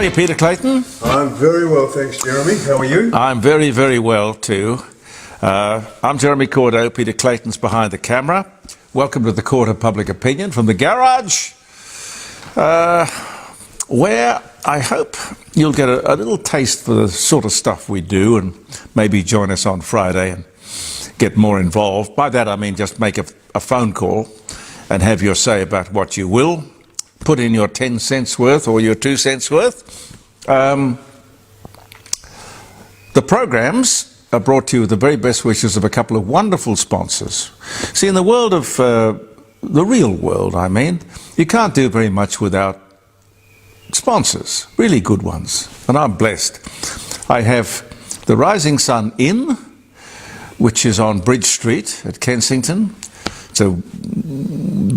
day, Peter Clayton. I'm very well, thanks, Jeremy. How are you? I'm very, very well too. I'm Jeremy Cordeaux. Peter Clayton's behind the camera. Welcome to the Court of Public Opinion from the garage, where I hope you'll get a little taste for the sort of stuff we do, and maybe join us on Friday and get more involved. By that I mean just make a phone call and have your say about what you will. Put in your 10 cents worth or your 2 cents worth. The programs are brought to you with the very best wishes of a couple of wonderful sponsors. See, in the world of, the real world, I mean, you can't do very much without sponsors, really good ones. And I'm blessed. I have the Rising Sun Inn, which is on Bridge Street at Kensington. It's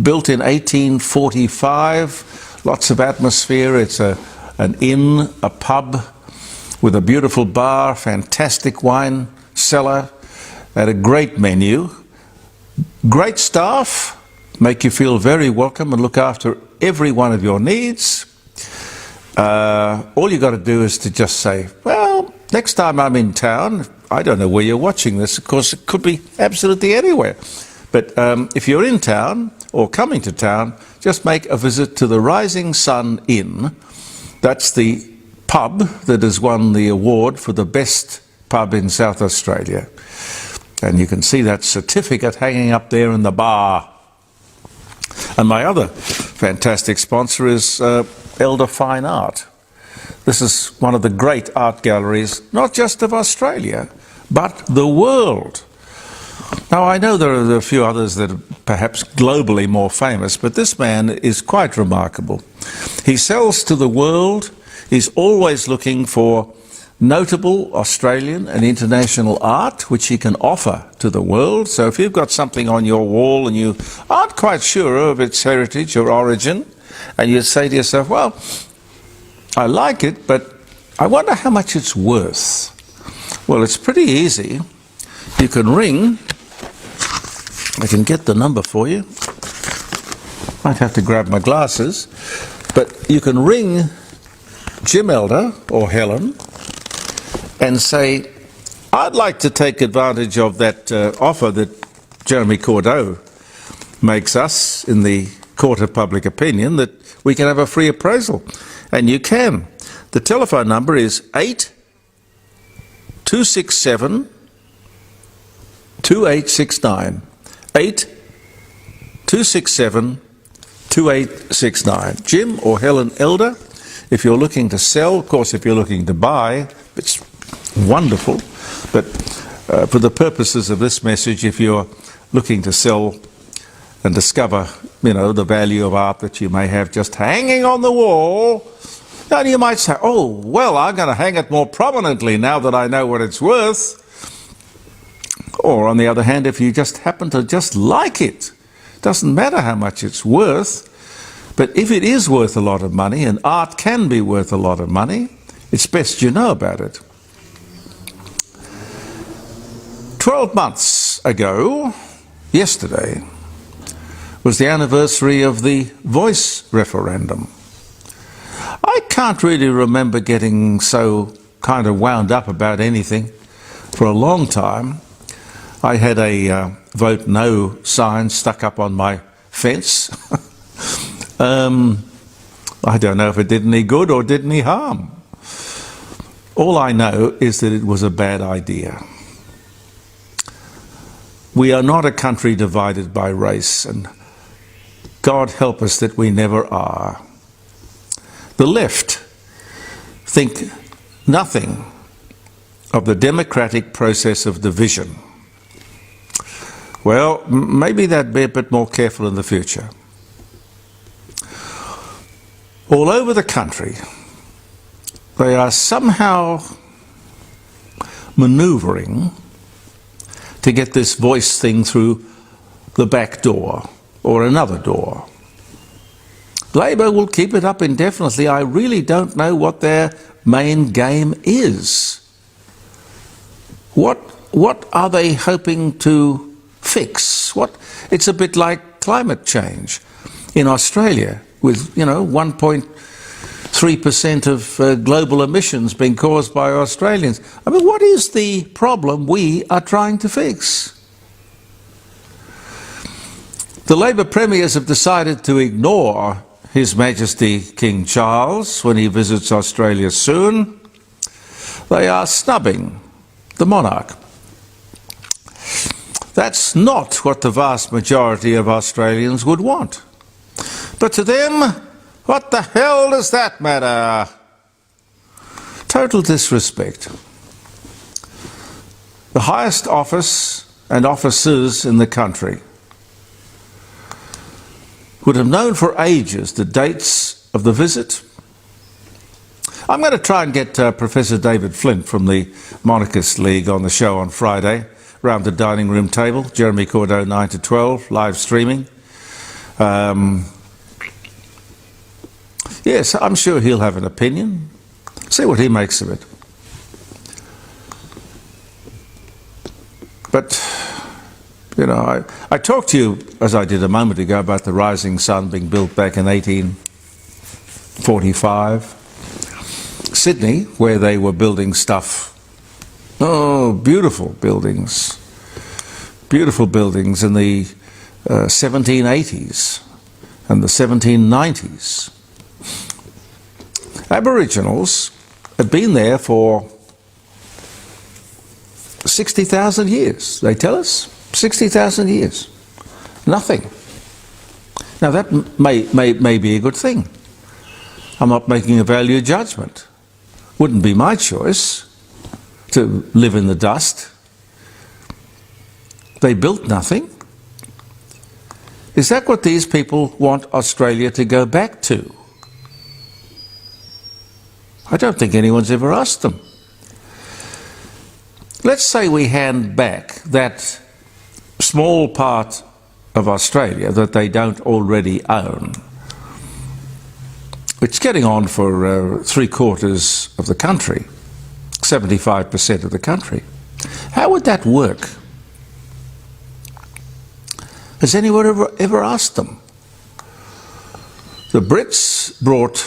built in 1845, lots of atmosphere. It's an inn, a pub with a beautiful bar, fantastic wine cellar, and a great menu. Great staff, make you feel very welcome and look after every one of your needs. All you got to do is to just say, well, next time I'm in town, I don't know where you're watching this, of course it could be absolutely anywhere. But if you're in town or coming to town, just make a visit to the Rising Sun Inn. That's the pub that has won the award for the best pub in South Australia. And you can see that certificate hanging up there in the bar. And my other fantastic sponsor is Elder Fine Art. This is one of the great art galleries, not just of Australia, but the world. Now, I know there are a few others that are perhaps globally more famous, but this man is quite remarkable. He sells to the world. He's always looking for notable Australian and international art, which he can offer to the world. So if you've got something on your wall and you aren't quite sure of its heritage or origin, and you say to yourself, well, I like it, but I wonder how much it's worth. Well, it's pretty easy. You can ring. I can get the number for you. Might have to grab my glasses. But you can ring Jim Elder or Helen and say, I'd like to take advantage of that offer that Jeremy Cordeaux makes us in the Court of Public Opinion, that we can have a free appraisal. And you can. The telephone number is 8267 2869. 8267 2869. Jim or Helen Elder, if you're looking to sell, of course if you're looking to buy, it's wonderful, but for the purposes of this message, if you're looking to sell and discover, you know, the value of art that you may have just hanging on the wall, then you might say, oh, well, I'm going to hang it more prominently now that I know what it's worth. Or on the other hand, if you just happen to just like it, doesn't matter how much it's worth, but if it is worth a lot of money, and art can be worth a lot of money, it's best you know about it. 12 months ago, yesterday, was the anniversary of the voice referendum. I can't really remember getting so kind of wound up about anything for a long time. I had a vote no sign stuck up on my fence. I don't know if it did any good or did any harm. All I know is that it was a bad idea. We are not a country divided by race, and God help us that we never are. The left think nothing of the democratic process of division. Well, maybe they'd be a bit more careful in the future. All over the country, they are somehow manoeuvring to get this voice thing through the back door or another door. Labor will keep it up indefinitely. I really don't know what their main game is. What are they hoping to fix? It's a bit like climate change in Australia with, 1.3 3% of global emissions being caused by Australians. I mean, what is the problem we are trying to fix? The Labor premiers have decided to ignore His Majesty King Charles when he visits Australia soon. They are snubbing the monarch. That's not what the vast majority of Australians would want. But to them, what the hell does that matter? Total disrespect. The highest office and officers in the country would have known for ages the dates of the visit. I'm going to try and get Professor David Flint from the Monarchist League on the show on Friday, round the dining room table. Jeremy Cordeaux, 9 to 12, live streaming. Yes, I'm sure he'll have an opinion. See what he makes of it. But, you know, I talked to you, as I did a moment ago, about the Rising Sun being built back in 1845. Sydney, where they were building stuff. Oh, beautiful buildings. Beautiful buildings in the 1780s and the 1790s. Aboriginals had been there for 60,000 years, they tell us. 60,000 years. Nothing. Now that may be a good thing. I'm not making a value judgment. Wouldn't be my choice to live in the dust. They built nothing. Is that what these people want Australia to go back to? I don't think anyone's ever asked them. Let's say we hand back that small part of Australia that they don't already own. It's getting on for 3/4 of the country, 75% of the country. How would that work? Has anyone ever asked them? The Brits brought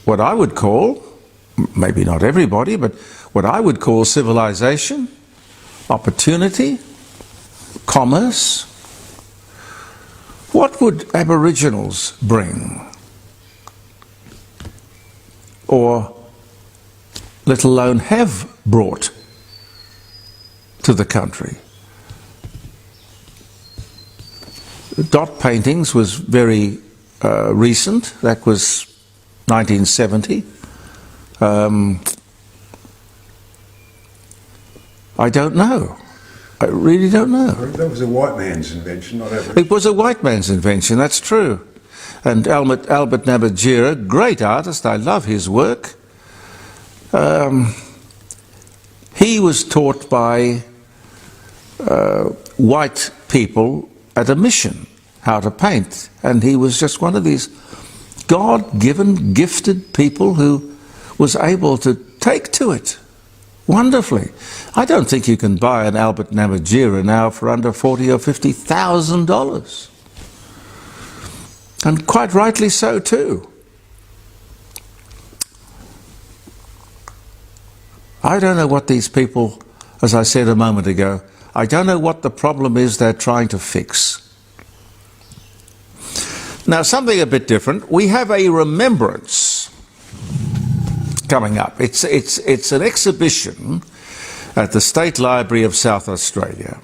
what I would call, maybe not everybody, but what I would call civilization, opportunity, commerce. What would Aboriginals bring? Or let alone have brought to the country? Dot paintings was very recent. That was 1970. I don't know. I really don't know. That was a white man's invention, not Aboriginal. It was a white man's invention, that's true. And Albert Namatjira, great artist, I love his work. He was taught by white people at a mission how to paint, and he was just one of these God-given, gifted people who was able to take to it wonderfully. I don't think you can buy an Albert Namatjira now for under $40,000 or $50,000. And quite rightly so too. I don't know what these people, as I said a moment ago, I don't know what the problem is they're trying to fix. Now, something a bit different. We have a remembrance coming up. It's an exhibition at the State Library of South Australia.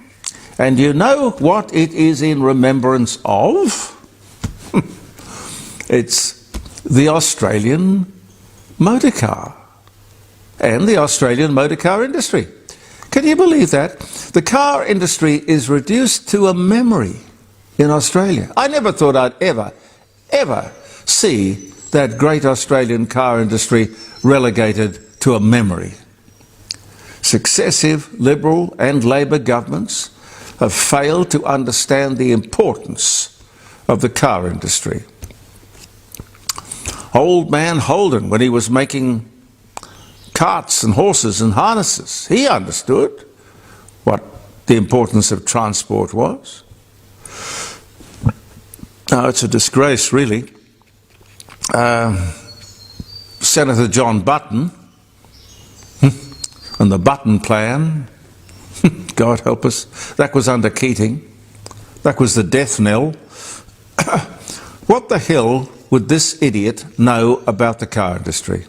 And you know what it is in remembrance of? It's the Australian motor car and the Australian motor car industry. Can you believe that? The car industry is reduced to a memory in Australia. I never thought I'd ever see that great Australian car industry relegated to a memory. Successive Liberal and Labor governments have failed to understand the importance of the car industry. Old man Holden, when he was making carts and horses and harnesses, he understood what the importance of transport was. Now, it's a disgrace, really. Senator John Button and the Button Plan, God help us, that was under Keating. That was the death knell. What the hell would this idiot know about the car industry?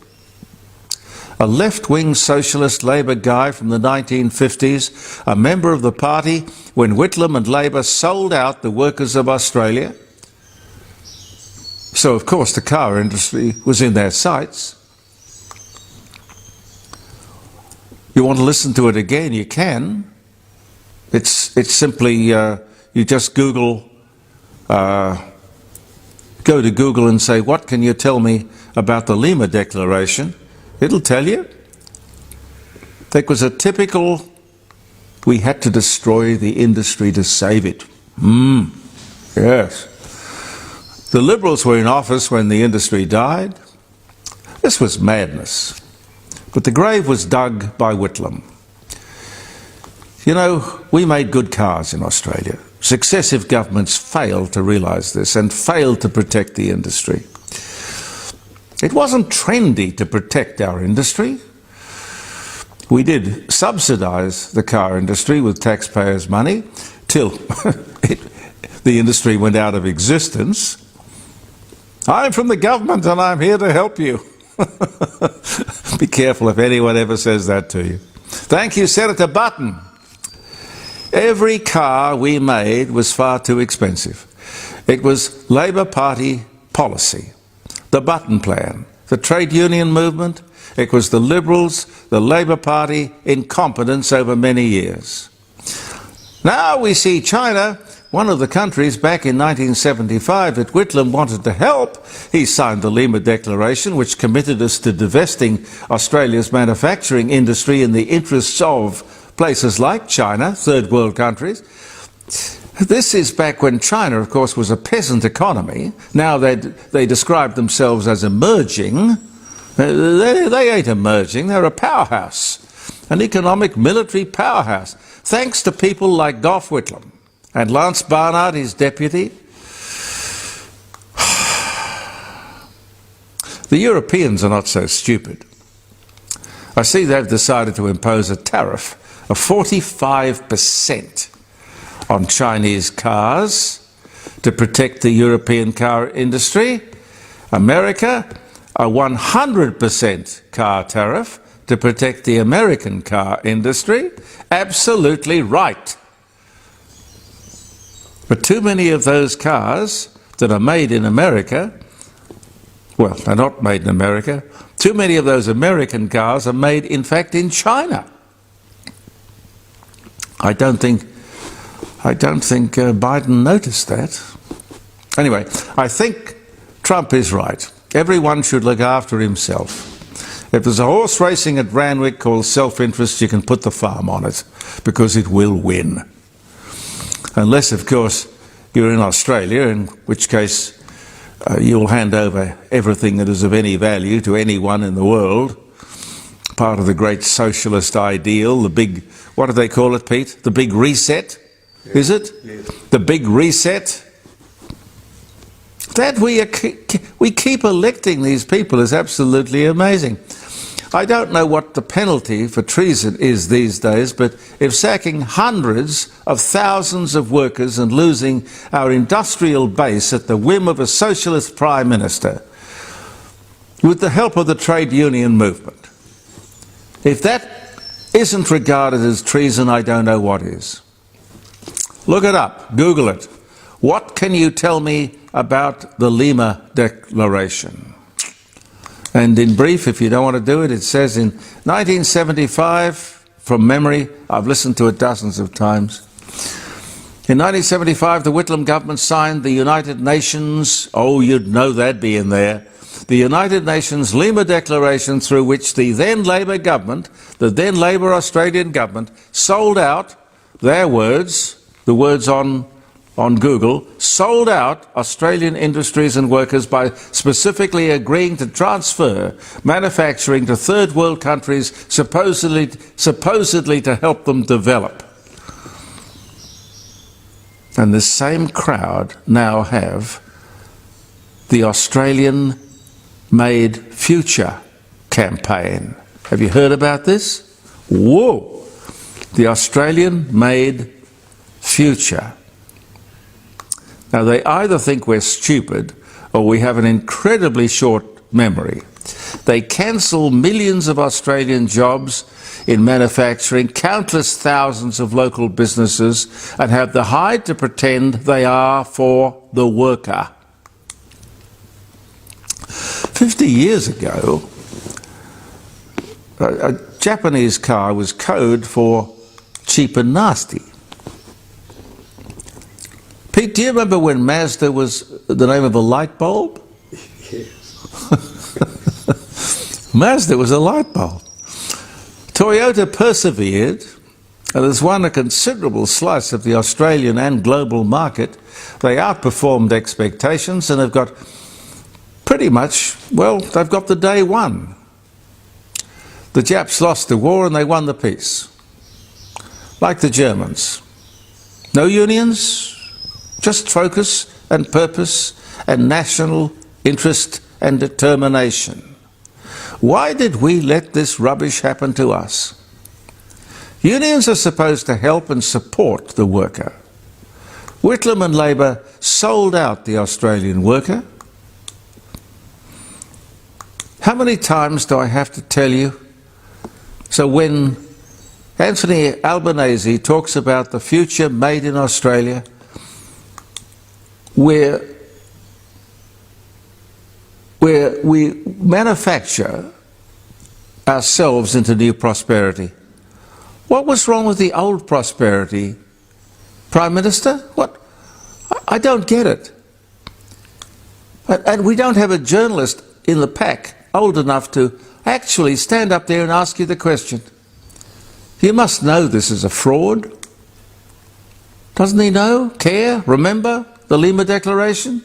A left-wing socialist Labour guy from the 1950s, a member of the party when Whitlam and Labour sold out the workers of Australia. So, of course, the car industry was in their sights. You want to listen to it again, you can. It's simply, you just Google, go to Google and say, what can you tell me about the Lima Declaration? It'll tell you. It was a typical, we had to destroy the industry to save it. Yes. The Liberals were in office when the industry died. This was madness. But the grave was dug by Whitlam. You know, we made good cars in Australia. Successive governments failed to realise this and failed to protect the industry. It wasn't trendy to protect our industry. We did subsidise the car industry with taxpayers' money till the industry went out of existence. I'm from the government and I'm here to help you. Be careful if anyone ever says that to you. Thank you, Senator Button. Every car we made was far too expensive. It was Labour Party policy. The Button Plan, the trade union movement, it was the Liberals, the Labour Party incompetence over many years. Now we see China, one of the countries back in 1975 that Whitlam wanted to help. He signed the Lima Declaration, which committed us to divesting Australia's manufacturing industry in the interests of places like China, third world countries. This is back when China, of course, was a peasant economy. Now they describe themselves as emerging. They ain't emerging, they're a powerhouse, an economic military powerhouse, thanks to people like Gough Whitlam and Lance Barnard, his deputy. The Europeans are not so stupid. I see they've decided to impose a tariff of 45% on Chinese cars to protect the European car industry. America, a 100% car tariff to protect the American car industry. Absolutely right. But too many of those cars that are made in America, well, they're not made in America, too many of those American cars are made, in fact, in China. I don't think Biden noticed that. Anyway, I think Trump is right. Everyone should look after himself. If there's a horse racing at Randwick called self-interest, you can put the farm on it, because it will win. Unless, of course, you're in Australia, in which case you'll hand over everything that is of any value to anyone in the world. Part of the great socialist ideal, the big, what do they call it, Pete? The big reset, yes. Is it? Yes. The big reset. That we keep electing these people is absolutely amazing. I don't know what the penalty for treason is these days, but if sacking hundreds of thousands of workers and losing our industrial base at the whim of a socialist prime minister, with the help of the trade union movement, if that isn't regarded as treason, I don't know what is. Look it up, Google it. What can you tell me about the Lima Declaration? And in brief, if you don't want to do it, it says in 1975, from memory, I've listened to it dozens of times. In 1975, the Whitlam government signed the United Nations, oh, you'd know that'd be in there, the United Nations Lima Declaration, through which the then Labour government, the then Labour Australian government, sold out, their words, the words on Google, sold out Australian industries and workers by specifically agreeing to transfer manufacturing to third world countries, supposedly to help them develop. And the same crowd now have the Australian-made future campaign. Have you heard about this? Whoa! The Australian-made future. Now, they either think we're stupid or we have an incredibly short memory. They cancel millions of Australian jobs in manufacturing, countless thousands of local businesses, and have the hide to pretend they are for the worker. 50 years ago, a Japanese car was code for cheap and nasty. Pete, do you remember when Mazda was the name of a light bulb? Yes. Mazda was a light bulb. Toyota persevered and has won a considerable slice of the Australian and global market. They outperformed expectations and have got pretty much, well, they've got the day won. The Japs lost the war and they won the peace. Like the Germans. No unions, just focus and purpose and national interest and determination. Why did we let this rubbish happen to us? Unions are supposed to help and support the worker. Whitlam and Labor sold out the Australian worker. How many times do I have to tell you? So when Anthony Albanese talks about the future made in Australia, where we manufacture ourselves into new prosperity. What was wrong with the old prosperity, Prime Minister? What? I don't get it. And we don't have a journalist in the pack old enough to actually stand up there and ask you the question. You must know this is a fraud. Doesn't he know? Care? Remember the Lima Declaration?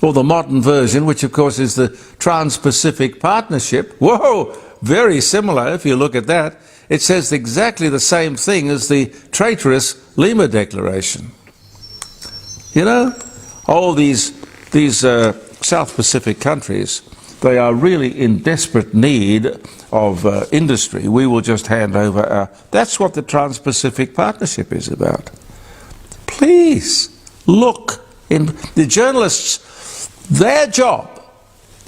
Or the modern version, which of course is the Trans-Pacific Partnership. Whoa! Very similar if you look at that. It says exactly the same thing as the traitorous Lima Declaration. You know, all these South Pacific countries, they are really in desperate need of industry. We will just hand over our... That's what the Trans-Pacific Partnership is about. Please, look. The journalists, their job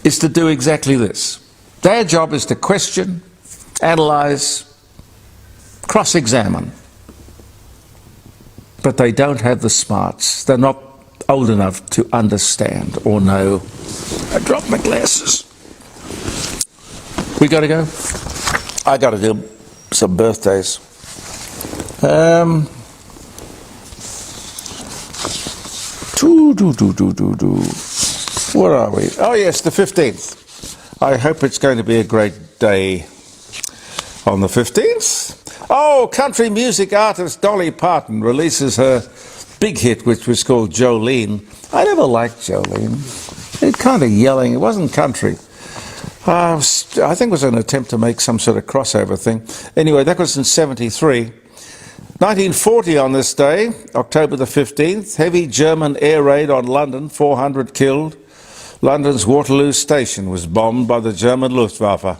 is to do exactly this. Their job is to question, analyse, cross-examine. But they don't have the smarts. They're not old enough to understand or know. I dropped my glasses. We got to go? I got to do some birthdays. Where are we? Oh yes, the 15th. I hope it's going to be a great day on the 15th. Oh, country music artist Dolly Parton releases her big hit, which was called Jolene. I never liked Jolene. It kind of yelling. It wasn't country. I think it was an attempt to make some sort of crossover thing. Anyway, that was in 73. 1940 on this day, October the 15th, heavy German air raid on London, 400 killed. London's Waterloo Station was bombed by the German Luftwaffe.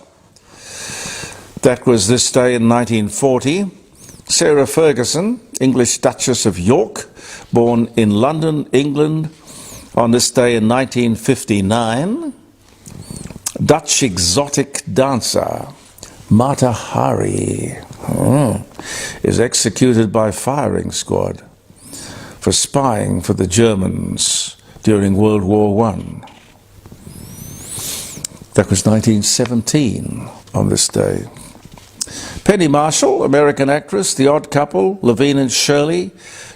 That was this day in 1940. Sarah Ferguson, English Duchess of York, born in London, England, on this day in 1959. Dutch exotic dancer Mata Hari is executed by firing squad for spying for the Germans during World War I. That was 1917 on this day. Penny Marshall, American actress, The Odd Couple, Laverne and Shirley,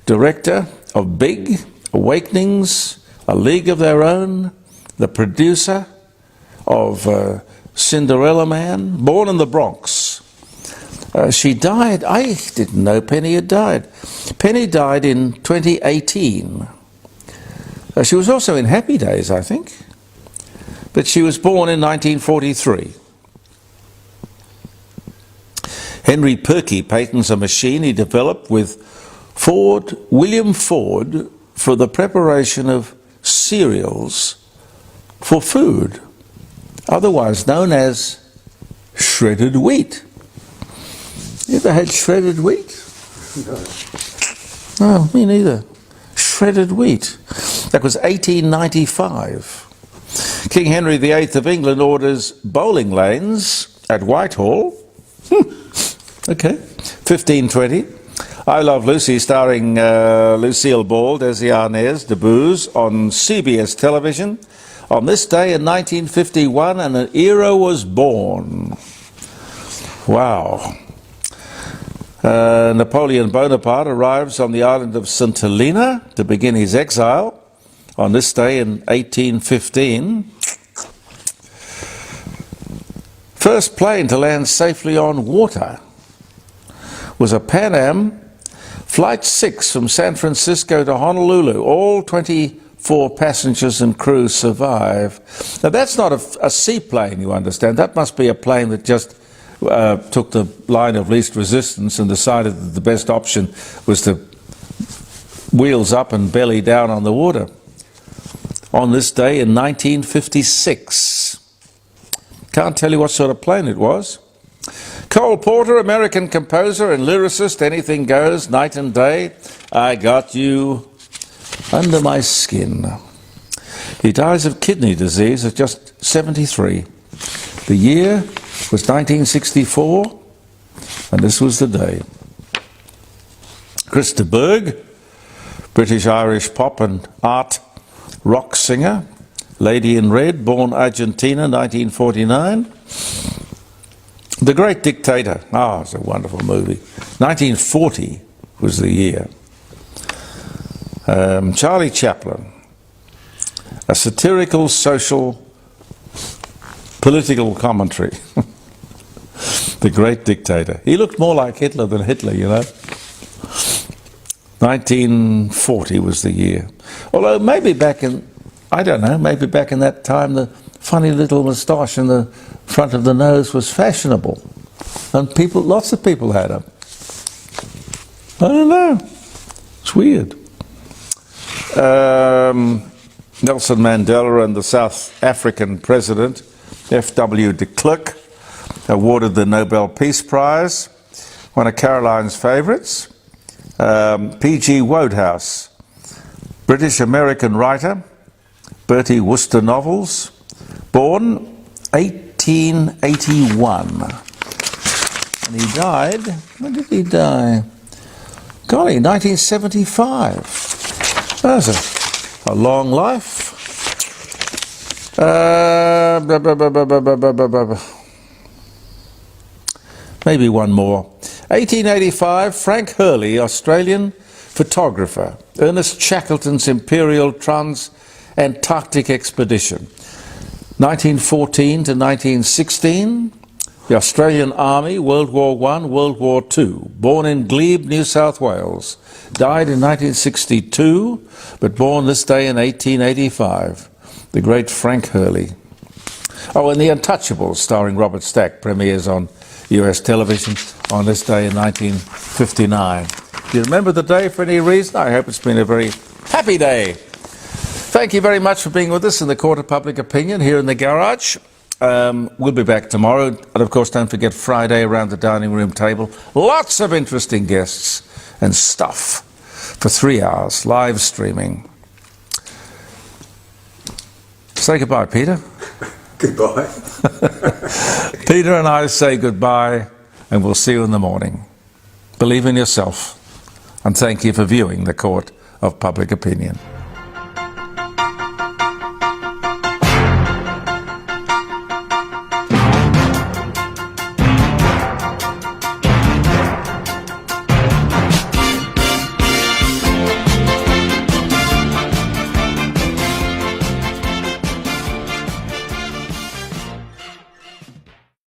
director of Big, Awakenings, A League of Their Own, the producer of Cinderella Man, born in the Bronx. She died, I didn't know Penny had died. Penny died in 2018. She was also in Happy Days, I think. But she was born in 1943. Henry Perky patents a machine he developed with William Ford, for the preparation of cereals for food, otherwise known as shredded wheat. You ever had shredded wheat? No. No, me neither. Shredded wheat. That was 1895. King Henry VIII of England orders bowling lanes at Whitehall. Okay. 1520. I Love Lucy, starring Lucille Ball, Desi Arnaz, debuts on CBS television. On this day in 1951, and an era was born. Wow. Napoleon Bonaparte arrives on the island of St. Helena to begin his exile. On this day in 1815. First plane to land safely on water was a Pan Am Flight 6 from San Francisco to Honolulu. All 24 passengers and crew survive. Now that's not a seaplane, you understand. That must be a plane that just took the line of least resistance and decided that the best option was to wheels up and belly down on the water. On this day in 1956. Can't tell you what sort of plane it was. Cole Porter, American composer and lyricist, anything goes, night and day. I got you under my skin. He dies of kidney disease at just 73. The year was 1964, and this was the day. Chris de Burgh, British-Irish pop and art rock singer, Lady in Red, born Argentina, 1949. The Great Dictator, it's a wonderful movie. 1940 was the year. Charlie Chaplin, a satirical, social, political commentary. The Great Dictator. He looked more like Hitler than Hitler, you know. 1940 was the year. Although maybe back in, I don't know, maybe back in that time the funny little moustache in the front of the nose was fashionable. And lots of people had them. I don't know. It's weird. Nelson Mandela and the South African president, F.W. de Klerk, awarded the Nobel Peace Prize. One of Caroline's favourites. P.G. Wodehouse, British-American writer, Bertie Wooster novels, born 1881. And he died, when did he die? Golly, 1975. That's a long life. Maybe one more. 1885, Frank Hurley, Australian photographer, Ernest Shackleton's Imperial Trans-Antarctic Expedition. 1914 to 1916, the Australian Army, World War I, World War II. Born in Glebe, New South Wales. Died in 1962, but born this day in 1885. The great Frank Hurley. Oh, and The Untouchables, starring Robert Stack, premieres on US television on this day in 1959. Do you remember the day for any reason? I hope it's been a very happy day. Thank you very much for being with us in the Court of Public Opinion here in the garage. We'll be back tomorrow. And of course, don't forget Friday around the dining room table. Lots of interesting guests and stuff for 3 hours, live streaming. Say goodbye, Peter. Goodbye. Peter and I say goodbye, and we'll see you in the morning. Believe in yourself, and thank you for viewing the Court of Public Opinion.